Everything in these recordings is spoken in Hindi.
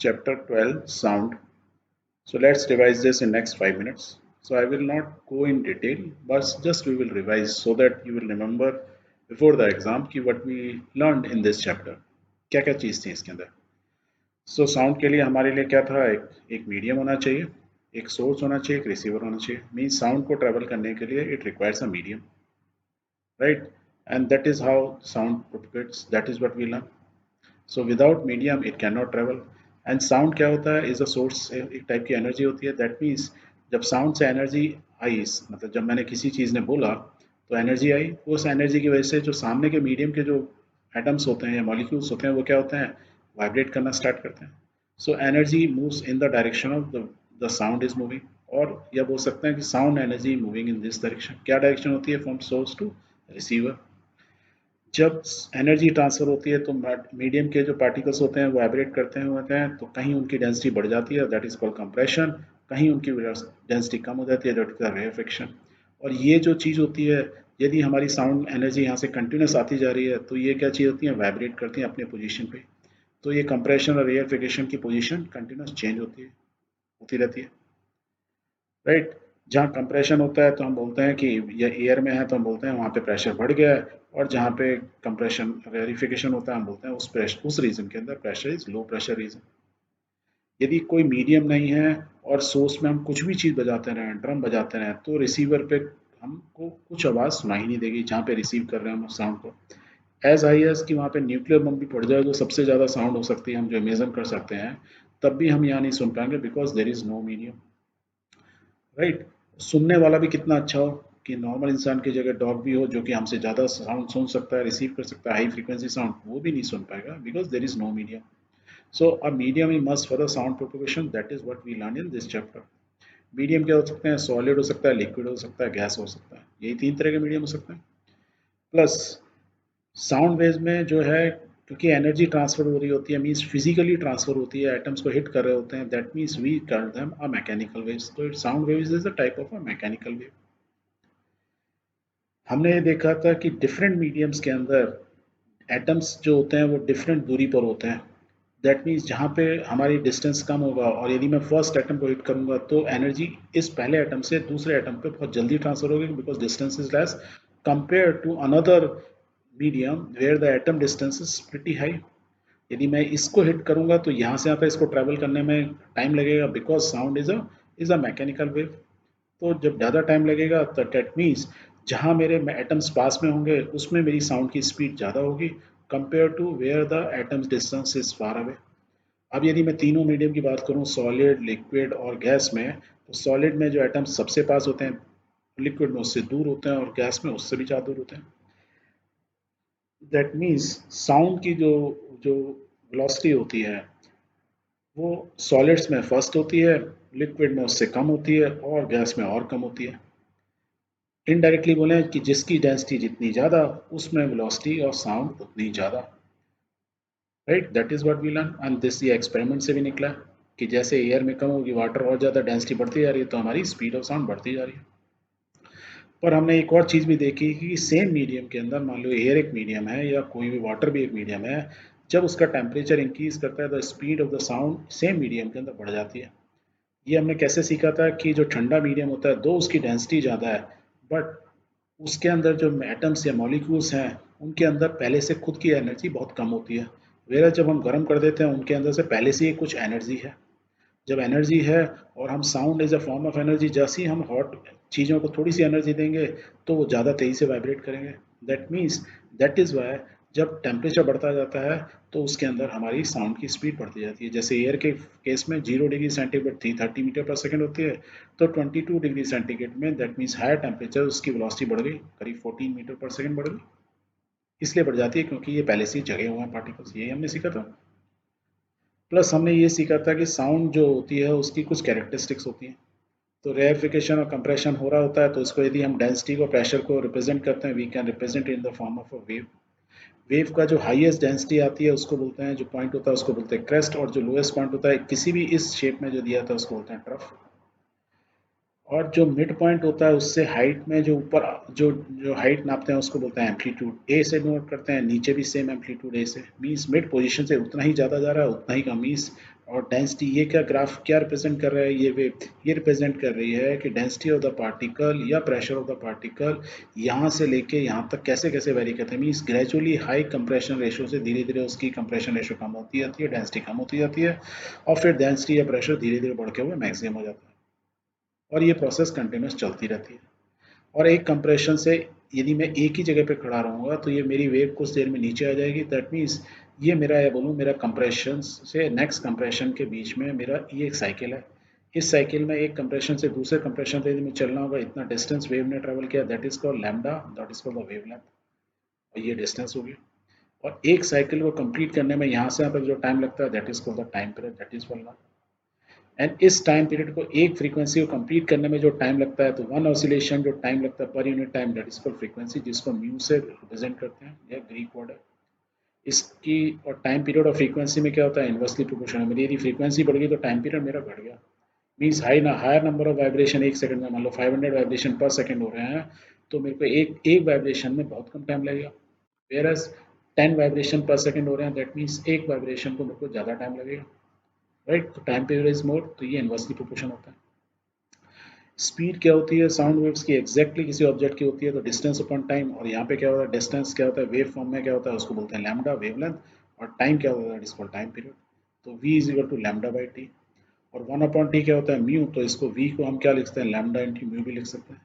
chapter 12 sound. So let's revise this in next 5 minutes. So I will not go in detail, but just we will revise so that you will remember before the exam कि what we learned in this chapter. क्या क्या चीज़ थी इसके अंदर. सो साउंड के लिए हमारे लिए क्या था, एक मीडियम होना चाहिए, एक सोर्स होना चाहिए, एक रिसीवर होना चाहिए. मीन्स साउंड को ट्रेवल करने के लिए it requires a medium, right. And that is how sound propagates, that is what we learn. So without medium it can not travel. And sound क्या होता है, इज अ सोर्स, एक टाइप की एनर्जी होती है. दैट मीन्स जब साउंड से एनर्जी आई, मतलब जब मैंने किसी चीज़ ने बोला तो एनर्जी आई, उस एनर्जी की वजह से जो सामने के मीडियम के जो एटम्स होते हैं या मॉलिक्यूल्स होते हैं वो क्या होते हैं, वाइब्रेट करना स्टार्ट करते हैं. So energy moves in the direction of the sound is moving. और यह बोल सकते हैं कि sound energy moving in this direction. क्या डायरेक्शन होती है, फ्रॉम सोर्स टू रिसीवर. जब एनर्जी ट्रांसफर होती है तो मीडियम के जो पार्टिकल्स होते हैं वो वाइब्रेट करते हैं होते हैं, तो कहीं उनकी डेंसिटी बढ़ जाती है, दैट इज कॉल्ड कंप्रेशन. कहीं उनकी डेंसिटी कम हो जाती है, दैट इज रेयरफिकेशन. और ये जो चीज़ होती है, यदि हमारी साउंड एनर्जी यहाँ से कंटिन्यूस आती जा रही है तो ये क्या चीज़ होती है, वाइब्रेट करती हैं अपने पोजीशन पे. तो ये कंप्रेशन और रेयरफिकेशन की पोजीशन कंटिन्यूस चेंज होती रहती है, राइट. जहाँ कंप्रेशन होता है तो हम बोलते हैं कि ये एयर में है तो हम बोलते हैं वहाँ पे प्रेशर बढ़ गया है. और जहाँ पे कंप्रेशन रेरिफिकेशन होता है हम बोलते हैं उस रीजन के अंदर pressure is low pressure region. यदि कोई मीडियम नहीं है और सोर्स में हम कुछ भी चीज़ बजाते रहें, ड्रम बजाते रहें, तो रिसीवर पे हमको कुछ आवाज़ सुनाई नहीं देगी जहाँ पे रिसीव कर रहे हैं हम उस साउंड को. एज हाई एज कि वहाँ पे न्यूक्लियर बम भी पड़ जाए जो सबसे ज़्यादा साउंड हो सकती है, हम जो इमेजिन कर सकते हैं, तब भी हम यहाँ नहीं सुन पाएंगे because there is no medium, right. सुनने वाला भी कितना अच्छा हो कि नॉर्मल इंसान की जगह डॉग भी हो जो कि हमसे ज़्यादा साउंड सुन सकता है, रिसीव कर सकता है हाई फ्रीक्वेंसी साउंड, वो भी नहीं सुन पाएगा because there is no medium. So a medium is must for the sound propagation, that is what we learn in this chapter. Medium क्या हो सकते हैं, सॉलिड हो सकता है, लिक्विड हो सकता है, गैस हो सकता है. यही तीन तरह के मीडियम हो सकते हैं. प्लस साउंड वेव्स में जो है, क्योंकि एनर्जी ट्रांसफर हो रही होती है, मीन्स फिजिकली ट्रांसफर होती है, एटम्स को हिट कर रहे होते हैं, that means we call them a mechanical waves. तो sound waves is a type of a mechanical wave. हमने ये देखा था कि डिफरेंट मीडियम्स के अंदर एटम्स जो होते हैं वो डिफरेंट दूरी पर होते हैं. दैट मीन्स जहाँ पे हमारी डिस्टेंस कम होगा और यदि मैं फर्स्ट एटम को हिट करूंगा तो एनर्जी इस पहले एटम से दूसरे एटम पे बहुत जल्दी ट्रांसफर होगी because distance is less compare to another medium where the atom distance is pretty high. यदि मैं इसको हिट करूंगा तो यहाँ से यहाँ पे इसको ट्रैवल करने में टाइम लगेगा because sound is a mechanical wave. तो जब ज़्यादा टाइम लगेगा तो डेट मीन्स जहाँ मेरे एटम्स पास में होंगे उसमें मेरी साउंड की स्पीड ज़्यादा होगी compare to where the atoms distance is far away. अब यदि मैं तीनों मीडियम की बात करूँ, सॉलिड, लिक्विड और गैस में, तो सॉलिड में जो एटम्स सबसे पास होते हैं, लिक्विड में उससे दूर होते हैं और गैस में उससे भी ज़्यादा दूर होते हैं. दैट मीन्स साउंड की जो जो वेलोसिटी होती है वो सॉलिड्स में फर्स्ट होती है, लिक्विड में उससे कम होती है और गैस में और कम होती है. इनडायरेक्टली बोले कि जिसकी डेंसिटी जितनी ज़्यादा उसमें वेलोसिटी और साउंड उतनी ज़्यादा, right. That is what we learn and this ये एक्सपेरिमेंट से भी निकला कि जैसे एयर में कम होगी, वाटर और ज़्यादा डेंसिटी बढ़ती जा रही है तो हमारी स्पीड ऑफ साउंड बढ़ती जा रही है. पर हमने एक और चीज़ भी देखी कि सेम मीडियम के अंदर, मान लो एयर एक मीडियम है या कोई भी वाटर भी एक मीडियम है, जब उसका टेम्परेचर इंक्रीज करता है तो speed of the sound same medium के अंदर बढ़ जाती है. ये हमने कैसे सीखा था कि जो ठंडा मीडियम होता है दो उसकी डेंसिटी ज़्यादा है, बट उसके अंदर जो एटम्स या मॉलिक्यूल्स हैं उनके अंदर पहले से खुद की एनर्जी बहुत कम होती है. वेरा जब हम गर्म कर देते हैं उनके अंदर से पहले से ही कुछ एनर्जी है. जब एनर्जी है और हम sound as a form of energy, जैसे ही हम हॉट चीज़ों को थोड़ी सी एनर्जी देंगे तो वो ज़्यादा तेज़ी से वाइब्रेट करेंगे. That means that is why जब टेम्परेचर बढ़ता जाता है तो उसके अंदर हमारी साउंड की स्पीड बढ़ती जाती है. जैसे एयर के केस में 0 डिग्री सेंटीग्रेड थी 30 मीटर पर सेकेंड होती है, तो 22 डिग्री सेंटीग्रेड में दैट मीन्स हायर टेम्परेचर उसकी वेलोसिटी बढ़ गई, करीब 14 मीटर पर सेकेंड बढ़ गई. इसलिए बढ़ जाती है क्योंकि ये पहले से ही जगे हुए हैं पार्टिकल्स. यही हमने सीखा था. प्लस हमने ये सीखा था कि साउंड जो होती है उसकी कुछ कैरेक्टरिस्टिक्स होती हैं. तो रेयरफिकेशन और कंप्रेशन हो रहा होता है तो उसको यदि हम डेंसिटी को प्रेशर को रिप्रेजेंट करते हैं, we can represent in the form of a wave. Wave का जो हाईएस्ट डेंसिटी आती है उसको बोलते हैं, जो पॉइंट होता है उसको बोलते हैं क्रेस्ट, और जो लोएस्ट पॉइंट होता है किसी भी इस शेप में जो दिया था उसको बोलते हैं ट्रफ. और जो मिड पॉइंट होता है उससे हाइट में जो ऊपर जो जो हाइट नापते हैं उसको बोलते हैं एम्पलीट्यूड. ए से नोट करते हैं, नीचे भी सेम एम्पलीट्यूड ए से, मीन्स मिड पोजीशन से उतना ही ज़्यादा जा रहा है उतना ही कम, मीन्स और डेंसिटी ये क्या ग्राफ क्या रिप्रेजेंट कर रहा है, ये वेव ये रिप्रेजेंट कर रही है कि डेंसिटी ऑफ द पार्टिकल या प्रेशर ऑफ द पार्टिकल यहाँ से लेके यहाँ तक कैसे कैसे वेरी करते हैं। Means gradually high compression ratio से धीरे धीरे उसकी कंप्रेशन रेशो कम होती जाती है, डेंसिटी कम होती जाती है, और फिर डेंसिटी या प्रेशर धीरे धीरे बढ़ के हुए मैक्सिमम हो जाता है। और ये प्रोसेस कंटिन्यूस चलती रहती है। और एक कंप्रेशन से यदि मैं एक ही जगह पे खड़ा रहूँगा तो ये मेरी वेव कुछ देर में नीचे आ जाएगी। दैट मीन्स ये मेरा या बोलूँ मेरा कंप्रेशन से नेक्स्ट कंप्रेशन के बीच में मेरा ये एक साइकिल है। इस साइकिल में एक कंप्रेशन से दूसरे कंप्रेशन तक यदि में चलना होगा, इतना डिस्टेंस वेव ने ट्रेवल किया, that is called lambda, that is called the wave length, और ये डिस्टेंस होगी। और एक साइकिल को कंप्लीट करने में यहाँ से यहाँ तक जो टाइम लगता है, that is called the time period, that is called. And इस टाइम पीरियड को एक फ्रीक्वेंसी को कंप्लीट करने में जो टाइम लगता है, तो वन ऑसिलेशन जो टाइम लगता है per unit time, that is called frequency, जिसको म्यू से रिप्रेजेंट करते हैं, यह ग्रीक वर्ड है। इसकी और टाइम पीरियड और फ्रीक्वेंसी में क्या होता है, इनवर्सली प्रोपोर्शनल। मेरी यदि फ्रीक्वेंसी बढ़ गई तो टाइम पीरियड मेरा घट गया। Means higher number of vibration एक सेकंड में, मान लो 500 वाइब्रेशन पर सेकंड हो रहे हैं, तो मेरे को एक एक वाइब्रेशन में बहुत कम टाइम लगेगा। वेयर एज 10 वाइब्रेशन पर सेकंड हो रहे हैं, दैट मीन्स एक वाइब्रेशन को मेरे को ज़्यादा टाइम लगेगा। राइट, तो टाइम पीरियड इज मोर, तो ये इनवर्सली प्रोपोर्शन होता है। स्पीड क्या होती है साउंड वेव्स की, एग्जैक्टली किसी ऑब्जेक्ट की होती है, तो डिस्टेंस अपॉन टाइम। और यहाँ पे क्या होता है, डिस्टेंस क्या होता है वेव फॉर्म में क्या होता है, उसको बोलते हैं लैम्डा, वेवलेंथ। और टाइम क्या होता है, it is called time period. तो v is equal to lambda by T. और 1/t क्या होता है, म्यू, तो इसको v को हम क्या लिख सकते हैं, लैम्डा इंटू म्यू भी लिख सकते हैं।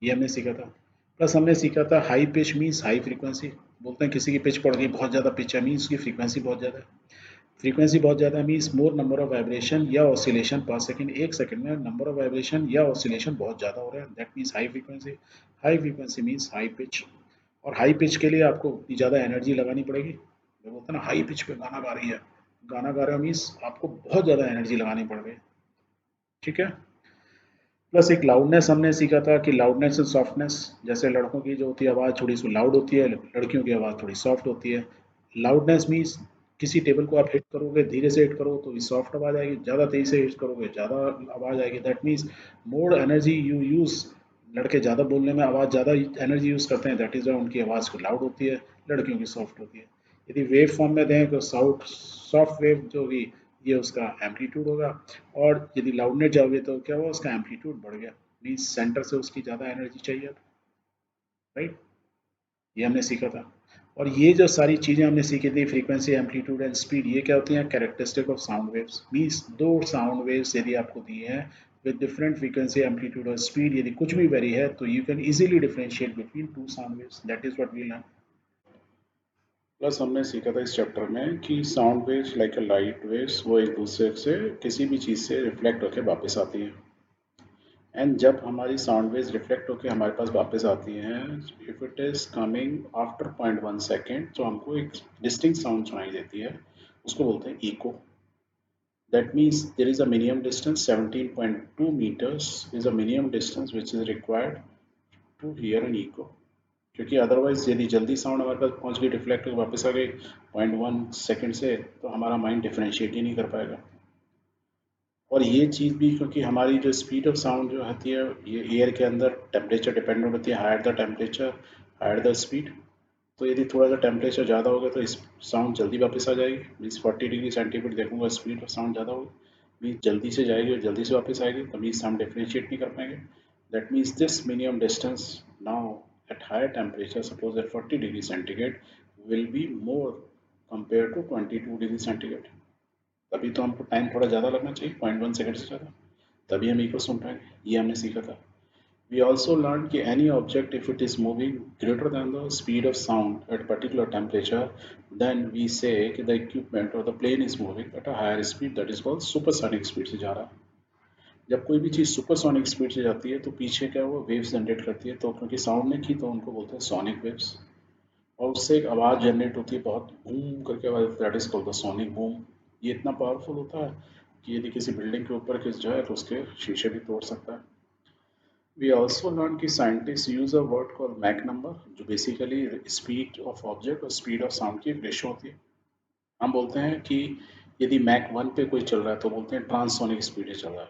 ये हमने सीखा था। प्लस हमने सीखा था high pitch means high frequency. बोलते हैं किसी की पिच पड़ गई, बहुत ज़्यादा पिच है, मीन्स उसकी फ्रीक्वेंसी बहुत ज़्यादा है। फ्रीक्वेंसी बहुत ज़्यादा means more number of vibration या ऑसिलेशन पर सेकंड। एक सेकंड में नंबर ऑफ वाइब्रेशन या ऑसिलेशन बहुत ज़्यादा हो रहा है, that means high frequency. High frequency means high pitch. और हाई पिच के लिए आपको इतनी ज़्यादा एनर्जी लगानी पड़ेगी। मैं बोलता ना हाई पिच पे गाना गा रही है, गाना गा रहे हो मीन्स आपको बहुत ज़्यादा एनर्जी लगानी पड़ गई। ठीक है। प्लस एक लाउडनेस हमने सीखा था कि लाउडनेस एंड सॉफ्टनेस। जैसे लड़कों की जो होती है आवाज़ थोड़ी सी लाउड होती है, लड़कियों की आवाज़ थोड़ी सॉफ्ट होती है। लाउडनेस मीन्स किसी टेबल को आप हिट करोगे, धीरे से हिट करो तो भी सॉफ्ट आवाज़ आएगी, ज़्यादा तेज़ी से हिट करोगे ज़्यादा आवाज़ आएगी। That means more energy you use. लड़के ज़्यादा बोलने में आवाज़ ज़्यादा एनर्जी यूज़ करते हैं, दैट इज़ वाई उनकी आवाज़ लाउड होती है, लड़कियों की सॉफ्ट होती है। यदि वेव फॉर्म में दें तो सॉफ्ट वेव जो होगी ये उसका एम्पलीट्यूड होगा। और यदि लाउडनेस जाओगे तो क्या हुआ, उसका एम्पलीट्यूड बढ़ गया, मीन्स सेंटर से उसकी ज़्यादा एनर्जी चाहिए अब। राइट, ये हमने सीखा था। और ये जो सारी चीज़ें हमने सीखी थी, फ्रीक्वेंसी, एम्पलीट्यूड एंड स्पीड, ये क्या होती हैं, characteristic of sound waves. Means दो साउंड वेव्स यदि आपको दिए हैं विद डिफरेंट फ्रीक्वेंसी, एम्पलीट्यूड और स्पीड, यदि कुछ भी वेरी है तो you can easily differentiate between two sound waves, that is what we learn. Plus हमने सीखा था इस चैप्टर में कि sound waves like a light waves, वो एक दूसरे से किसी भी चीज़ से रिफ्लेक्ट होकर वापस आती हैं। एंड जब हमारी साउंड वेव्स रिफ्लेक्ट होकर हमारे पास वापस आती हैं, if it is coming after 0.1 second, तो हमको एक डिस्टिंक्ट साउंड सुनाई देती है, उसको बोलते हैं echo. That means there is a minimum distance 17.2 meters is a minimum distance which is required to hear an echo. क्योंकि अदरवाइज यदि जल्दी साउंड हमारे पास पहुंच गई, रिफ्लेक्ट होकर वापस आ गई 0.1 सेकेंड से, तो हमारा माइंड डिफ्रेंशिएट ही नहीं कर पाएगा। और ये चीज़ भी क्योंकि हमारी जो स्पीड ऑफ साउंड जो होती है, ये एयर के अंदर टेम्परेचर डिपेंडेंट होती है, higher the temperature higher the speed. तो यदि थोड़ा सा टेम्परेचर ज़्यादा होगा तो इस साउंड जल्दी वापस आ जाएगी। मीन्स 40 डिग्री सेंटीग्रेड देखूंगा, स्पीड ऑफ साउंड ज़्यादा होगी, मीन्स जल्दी से जाएगी और जल्दी से वापस आएगी, तो मीन्स हम डिफ्रेंशिएट नहीं कर पाएंगे। That means this minimum distance now at higher temperature, suppose at 40 degree centigrade, will be more compare to 22 degree centigrade. तभी तो हमको टाइम थोड़ा ज़्यादा लगना चाहिए, 0.1 सेकेंड से ज़्यादा, तभी हम इको सुन पाएंगे। ये हमने सीखा था। We also learned that any object, if it is moving greater than the speed of sound at particular temperature, then we say that the equipment or the plane is moving at a higher speed, that is called supersonic speed से जा रहा है। जब कोई भी चीज़ सुपरसोनिक स्पीड से जाती है तो पीछे क्या वो वेव्स जनरेट करती है, तो क्योंकि साउंड ने की तो उनको बोलते हैं सोनिक वेव्स। और उससे एक आवाज़ जनरेट होती है, बहुत बूम करके आवाज़, that is called the sonic boom. ये इतना पावरफुल होता है कि यदि किसी बिल्डिंग के ऊपर किस जाए तो उसके शीशे भी तोड़ सकता है। We also learned कि scientists use a word called Mach number, जो basically speed of object और speed of sound की एक रेशो होती है। हम बोलते हैं कि यदि Mach 1 पे कोई चल रहा है तो बोलते हैं ट्रांससोनिक स्पीड से चल रहा है,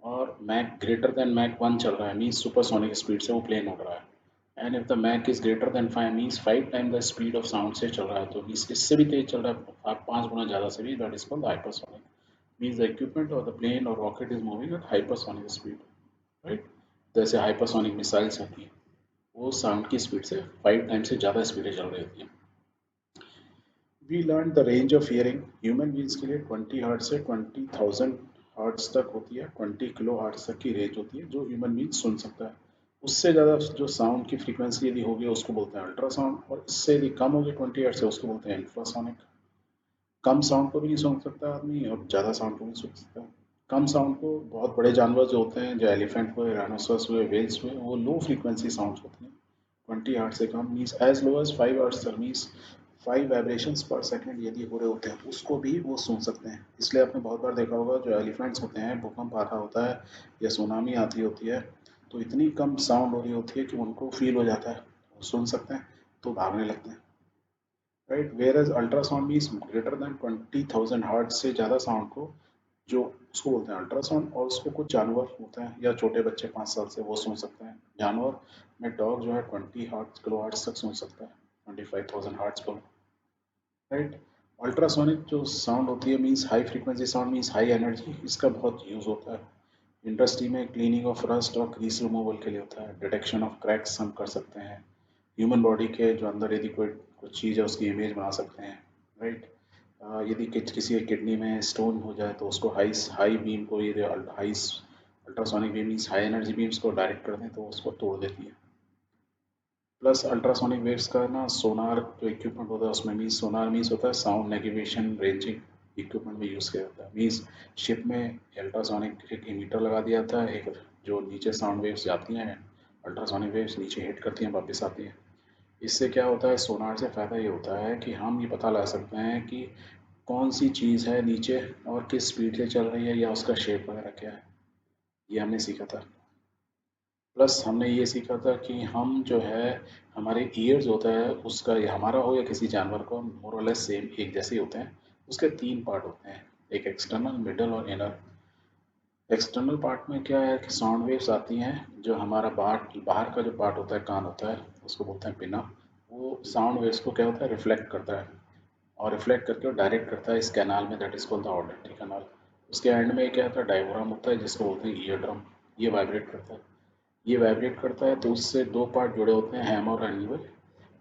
और Mach ग्रेटर देन Mach 1 चल रहा है मीन्स सुपरसोनिक स्पीड से वो प्लेन उड़ रहा है। And if the Mach is greater than 5 means 5 time the speed of sound से चल रहा है, तो मीन्स इससे भी तेज चल रहा है, 5 गुना ज़्यादा से भी, that is called hypersonic. Means the equipment और द प्लेन और rocket is moving at hypersonic speed, right. जैसे हाइपरसोनिक मिसाइल्स होती हैं, वो साउंड की स्पीड से 5 टाइम से ज़्यादा स्पीडें चल रही होती हैं। We learn the range of hearing, human beings के लिए 20 हर्ट्ज से 20,000 हर्ट्ज तक होती है, 20 किलो हर्ट्ज तक की रेंज होती है जो ह्यूमन बींग सुन सकता है। उससे ज़्यादा जो साउंड की फ्रीक्वेंसी यदि होगी उसको बोलते हैं अल्ट्रासाउंड, और इससे यदि कम होगी 20 हर्ट्ज से उसको बोलते हैं इंफ्रासोनिक। कम साउंड को भी नहीं सुन सकता आदमी और ज़्यादा साउंड को भी सुन सकता है। कम साउंड को बहुत बड़े जानवर जो होते हैं, जो एलिफेंट हुए, राइनोसरस हुए, वेल्स हुए, वो लो फ्रीक्वेंसी साउंड्स होती हैं। 20 हर्ट्ज से कम means as low as 5 hertz तक, मीन्स 5 वाइब्रेशंस पर सेकेंड यदि हो रहे होते हैं उसको भी वो सुन सकते हैं। इसलिए आपने बहुत बार देखा होगा जो एलिफेंट्स होते हैं, भूकंप आ रहा होता है या सुनामी आती होती है तो इतनी कम साउंड हो रही होती है कि उनको फील हो जाता है, वो सुन सकते हैं, तो भागने लगते हैं, right. Whereas ultrasound means greater than 20,000 hertz से ज़्यादा साउंड को जो उसको बोलते हैं अल्ट्रासाउंड, और उसको कुछ जानवर होते हैं या छोटे बच्चे 5 साल से वो सुन सकते हैं। जानवर में डॉग जो है 20 हर्ट्ज किलो हर्ट्ज तक सुन सकता है, 25,000 हर्ट्ज पर, राइट। अल्ट्रासोनिक जो साउंड होती है means high frequency sound, means high energy, इसका बहुत यूज़ होता है इंडस्ट्री में। क्लीनिंग ऑफ रस्ट और ग्रीस रिमूवल के लिए होता है, डिटेक्शन ऑफ क्रैक्स हम कर सकते हैं, ह्यूमन बॉडी के जो अंदर यदि कोई कुछ चीज़ है उसकी इमेज बना सकते हैं, राइट। यदि किसी के किडनी में स्टोन हो जाए तो उसको हाई हाई बीम को, ये high ultrasonic beam means high energy beams को डायरेक्ट कर दें तो उसको तोड़ देती है। प्लस अल्ट्रासोनिक वेव्स का ना सोनार जो इक्विपमेंट होता है उसमें, मीन्स सोनार मीन्स होता है साउंड नेविगेशन रेंजिंग इक्विपमेंट में यूज़ किया जाता है। मीन्स शिप में अल्ट्रासोनिक एक इमीटर लगा दिया जाता है, एक जो नीचे साउंड वेव्स जाती हैं, अल्ट्रासोनिक वेव्स नीचे हिट करती हैं वापस आती हैं। इससे क्या होता है, सोनार से फ़ायदा ये होता है कि हम ये पता लगा सकते हैं कि कौन सी चीज़ है नीचे और किस स्पीड से चल रही है या उसका शेप वगैरह क्या है, ये हमने सीखा था। प्लस हमने ये सीखा था कि हम जो है हमारे ईयर्स होता है उसका, या हमारा हो या किसी जानवर का, मोर और लेस सेम एक जैसे ही होते हैं। उसके 3 पार्ट होते हैं, एक एक्सटर्नल, मिडल और इनर। एक्सटर्नल पार्ट में क्या है कि साउंड वेव्स आती हैं, जो हमारा बाहर बाहर का जो पार्ट होता है, कान होता है, उसको बोलते हैं पिना। वो साउंड वेव्स को क्या होता है, रिफ्लेक्ट करता है, और रिफ्लेक्ट करके वो डायरेक्ट करता है इस कैनाल में, that is called the auditory canal. उसके एंड में क्या होता है, डायफ्राम होता है जिसको बोलते हैं ईयर ड्रम। ये वाइब्रेट करता है, ये वाइब्रेट करता है तो उससे 2 पार्ट जुड़े होते हैं, हैम और एनिमल।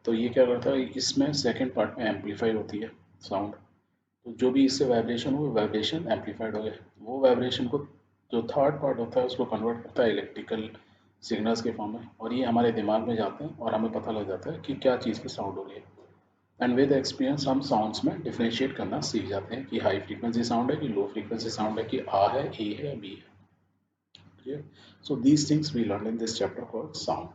तो ये क्या करता है, इसमें सेकंड पार्ट में एम्पलीफाई होती है साउंड। तो जो भी इससे वाइब्रेशन हो, वाइब्रेशन एम्पलीफाइड हो गया, वो वाइब्रेशन को जो थर्ड पार्ट होता है उसको कन्वर्ट करता है इलेक्ट्रिकल सिग्नल्स के फॉर्म में, और ये हमारे दिमाग में जाते हैं और हमें पता लग जाता है कि क्या चीज़ की साउंड हो रही है। एंड विद एक्सपीरियंस हम साउंड्स में डिफरेंशिएट करना सीख जाते हैं कि हाई फ्रीक्वेंसी साउंड है कि लो फ्रीक्वेंसी साउंड है, कि आ है, ए है, बी है। Clear? So these things we learned in this chapter called sound.